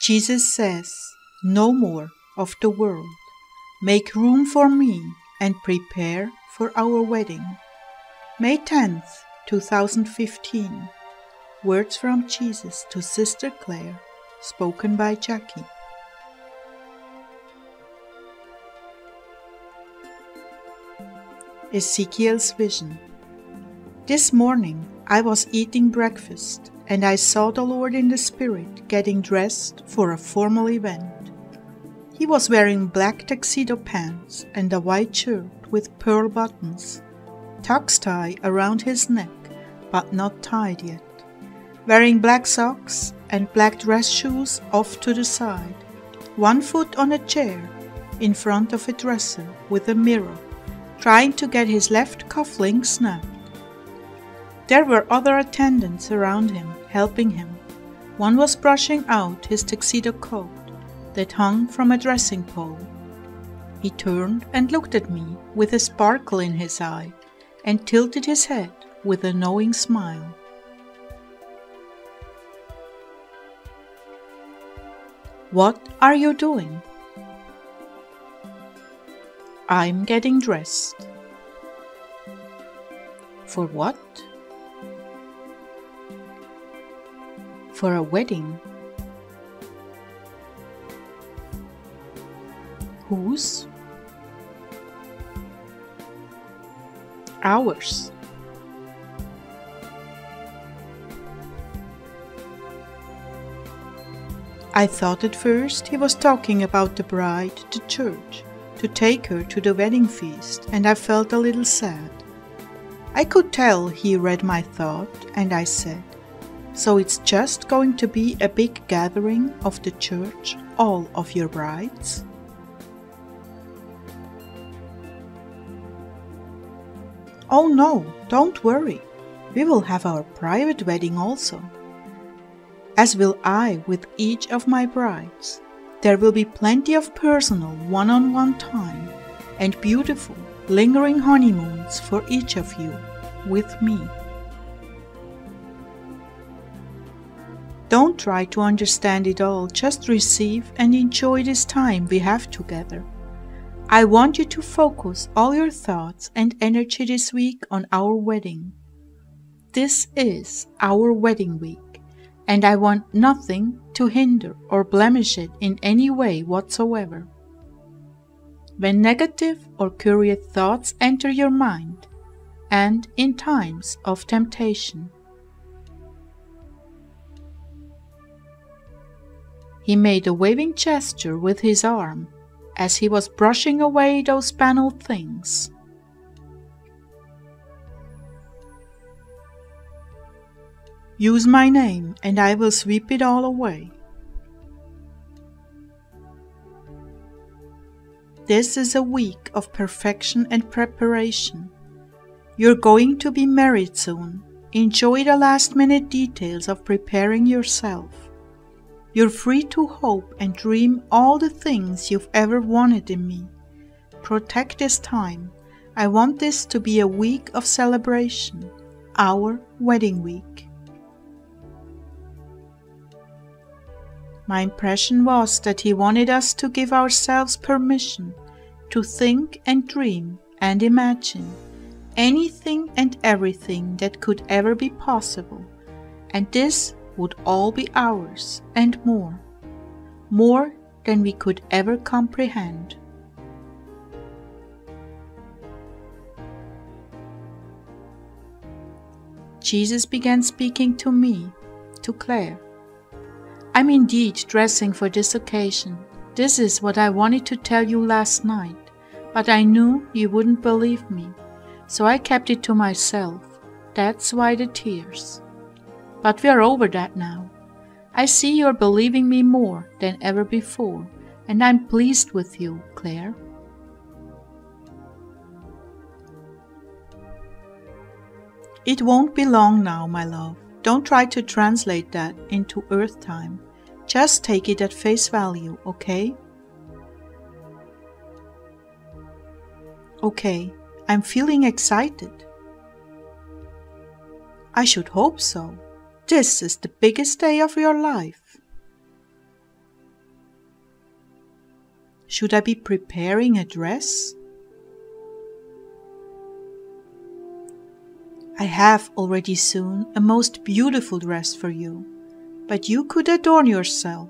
Jesus says, "No more of the world. Make room for me and prepare for our wedding." May 10th, 2015. Words from Jesus to Sister Clare, spoken by Jackie. Ezekiel's vision. This morning I was eating breakfast and I saw the Lord in the Spirit getting dressed for a formal event. He was wearing black tuxedo pants and a white shirt with pearl buttons, tux tie around his neck but not tied yet, wearing black socks and black dress shoes off to the side, one foot on a chair in front of a dresser with a mirror, trying to get his left cufflink snapped. There were other attendants around him, helping him. One was brushing out his tuxedo coat that hung from a dressing pole. He turned and looked at me with a sparkle in his eye and tilted his head with a knowing smile. "What are you doing?" "I'm getting dressed." "For what?" "For a wedding." "Whose?" "Ours." I thought at first he was talking about the bride, the church, to take her to the wedding feast, and I felt a little sad. I could tell he read my thought, and I said, "So it's just going to be a big gathering of the church, all of your brides?" "Oh no, don't worry. We will have our private wedding also. As will I with each of my brides. There will be plenty of personal one-on-one time and beautiful, lingering honeymoons for each of you, with me." Don't try to understand it all, just receive and enjoy this time we have together. I want you to focus all your thoughts and energy this week on our wedding. This is our wedding week, and I want nothing to hinder or blemish it in any way whatsoever. When negative or curious thoughts enter your mind, and in times of temptation. He made a waving gesture with his arm as he was brushing away those banal things. Use my name and I will sweep it all away. This is a week of perfection and preparation. You're going to be married soon. Enjoy the last-minute details of preparing yourself. You're free to hope and dream all the things you've ever wanted in me. Protect this time. I want this to be a week of celebration, our wedding week. My impression was that he wanted us to give ourselves permission to think and dream and imagine anything and everything that could ever be possible, and this would all be ours and more than we could ever comprehend. Jesus began speaking to me, to Clare. I'm indeed dressing for this occasion. This is what I wanted to tell you last night, but I knew you wouldn't believe me, so I kept it to myself. That's why the tears. But we're over that now. I see you're believing me more than ever before, and I'm pleased with you, Clare. It won't be long now, my love. Don't try to translate that into Earth time. Just take it at face value, okay? Okay, I'm feeling excited. I should hope so. This is the biggest day of your life. Should I be preparing a dress? I have already sewn a most beautiful dress for you, but you could adorn yourself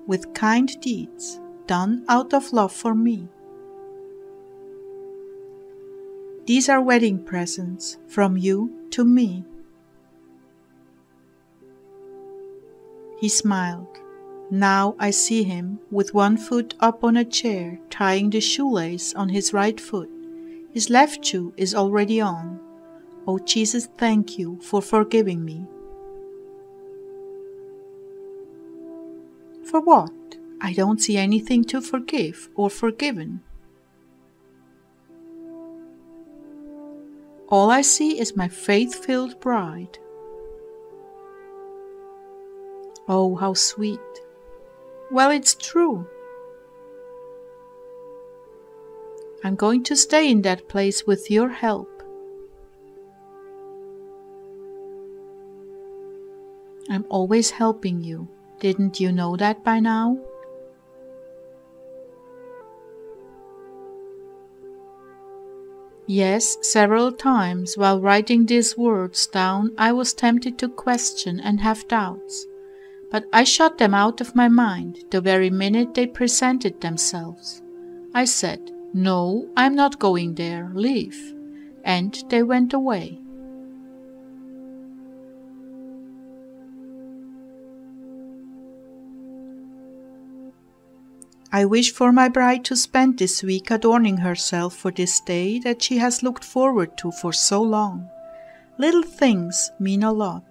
with kind deeds done out of love for me. These are wedding presents from you to me." He smiled. Now I see him with one foot up on a chair, tying the shoelace on his right foot. His left shoe is already on. Oh Jesus, thank you for forgiving me. For what? I don't see anything to forgive or forgiven. All I see is my faith-filled bride. Oh, how sweet. Well, it's true. I'm going to stay in that place with your help. I'm always helping you. Didn't you know that by now? Yes, several times while writing these words down, I was tempted to question and have doubts. But I shut them out of my mind the very minute they presented themselves. I said, "No, I'm not going there, leave." And they went away. I wish for my bride to spend this week adorning herself for this day that she has looked forward to for so long. Little things mean a lot.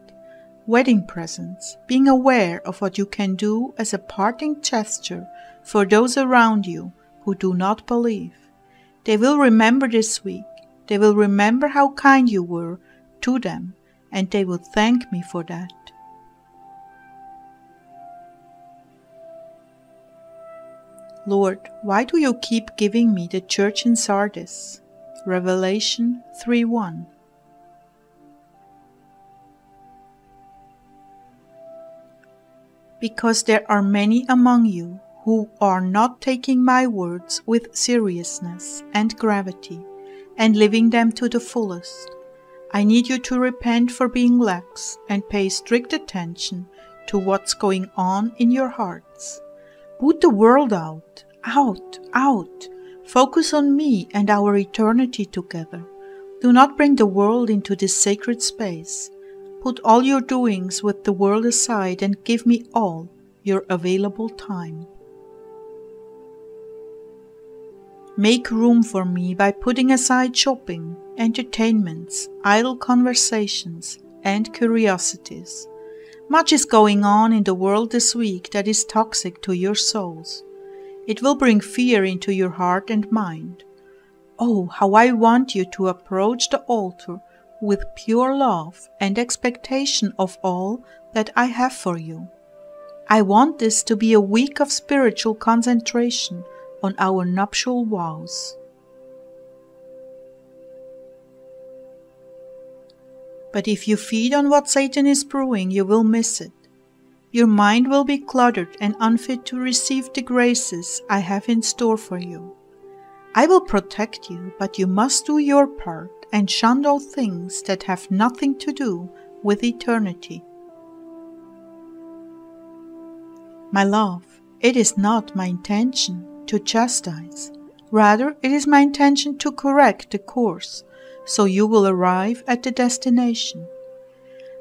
Wedding presents, being aware of what you can do as a parting gesture for those around you who do not believe. They will remember this week. They will remember how kind you were to them, and they will thank me for that. Lord, why do you keep giving me the church in Sardis? Revelation 3:1. Because there are many among you who are not taking my words with seriousness and gravity and living them to the fullest. I need you to repent for being lax and pay strict attention to what's going on in your hearts. Put the world out. Focus on me and our eternity together. Do not bring the world into this sacred space. Put all your doings with the world aside and give me all your available time. Make room for me by putting aside shopping, entertainments, idle conversations, and curiosities. Much is going on in the world this week that is toxic to your souls. It will bring fear into your heart and mind. Oh, how I want you to approach the altar with pure love and expectation of all that I have for you. I want this to be a week of spiritual concentration on our nuptial vows. But if you feed on what Satan is brewing, you will miss it. Your mind will be cluttered and unfit to receive the graces I have in store for you. I will protect you, but you must do your part and shun all things that have nothing to do with eternity. My love, it is not my intention to chastise. Rather, it is my intention to correct the course, so you will arrive at the destination.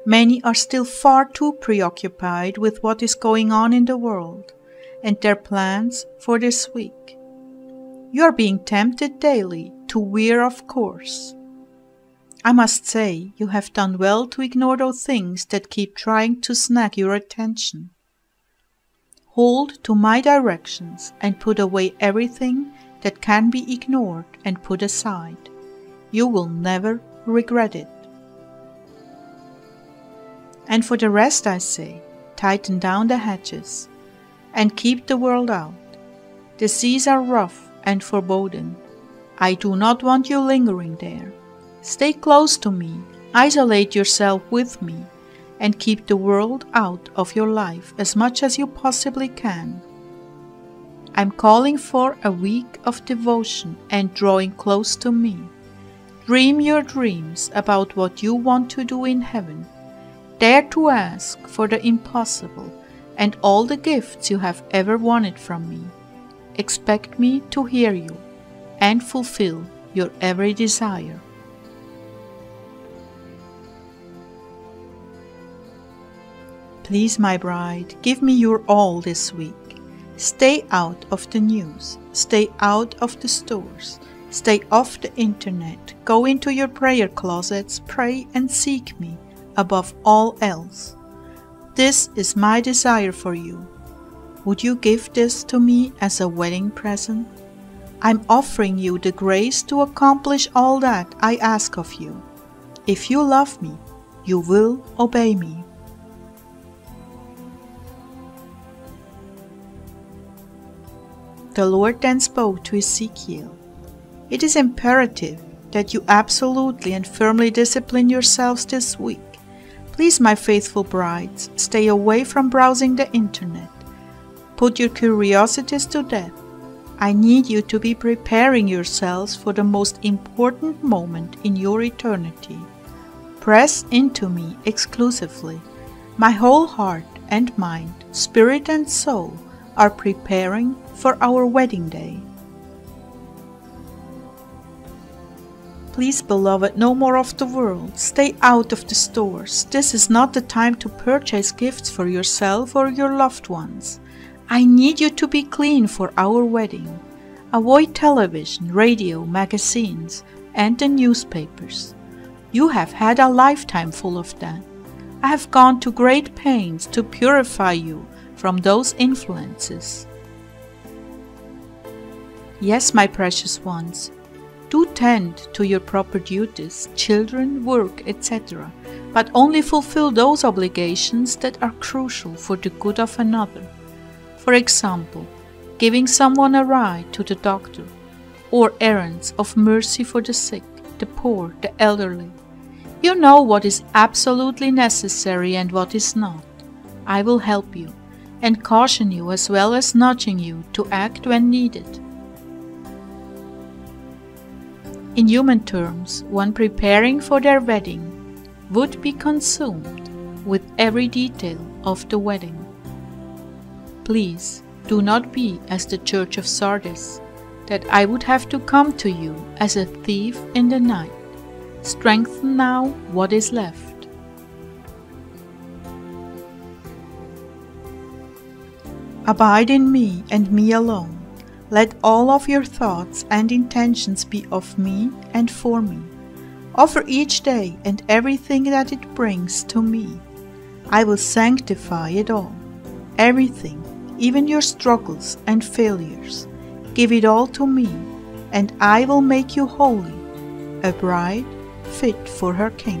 Many are still far too preoccupied with what is going on in the world and their plans for this week. You are being tempted daily to veer off course. I must say, you have done well to ignore those things that keep trying to snag your attention. Hold to my directions and put away everything that can be ignored and put aside. You will never regret it. And for the rest I say, tighten down the hatches and keep the world out. The seas are rough and foreboding. I do not want you lingering there. Stay close to me, isolate yourself with me, and keep the world out of your life as much as you possibly can. I'm calling for a week of devotion and drawing close to me. Dream your dreams about what you want to do in heaven. Dare to ask for the impossible and all the gifts you have ever wanted from me. Expect me to hear you and fulfill your every desire. Please, my bride, give me your all this week. Stay out of the news. Stay out of the stores. Stay off the internet. Go into your prayer closets, pray and seek me above all else. This is my desire for you. Would you give this to me as a wedding present? I'm offering you the grace to accomplish all that I ask of you. If you love me, you will obey me. The Lord then spoke to Ezekiel. It is imperative that you absolutely and firmly discipline yourselves this week. Please, my faithful brides, stay away from browsing the internet. Put your curiosities to death. I need you to be preparing yourselves for the most important moment in your eternity. Press into me exclusively. My whole heart and mind, spirit and soul are preparing for our wedding day. Please, beloved, no more of the world. Stay out of the stores. This is not the time to purchase gifts for yourself or your loved ones. I need you to be clean for our wedding. Avoid television, radio, magazines, and the newspapers. You have had a lifetime full of that. I have gone to great pains to purify you from those influences. Yes, my precious ones, do tend to your proper duties, children, work, etc., but only fulfill those obligations that are crucial for the good of another. For example, giving someone a ride to the doctor, or errands of mercy for the sick, the poor, the elderly. You know what is absolutely necessary and what is not. I will help you and caution you as well as nudging you to act when needed. In human terms, one preparing for their wedding would be consumed with every detail of the wedding. Please do not be as the church of Sardis, that I would have to come to you as a thief in the night. Strengthen now what is left. Abide in me and me alone. Let all of your thoughts and intentions be of me and for me. Offer each day and everything that it brings to me. I will sanctify it all. Everything, even your struggles and failures. Give it all to me, and I will make you holy, a bride fit for her king.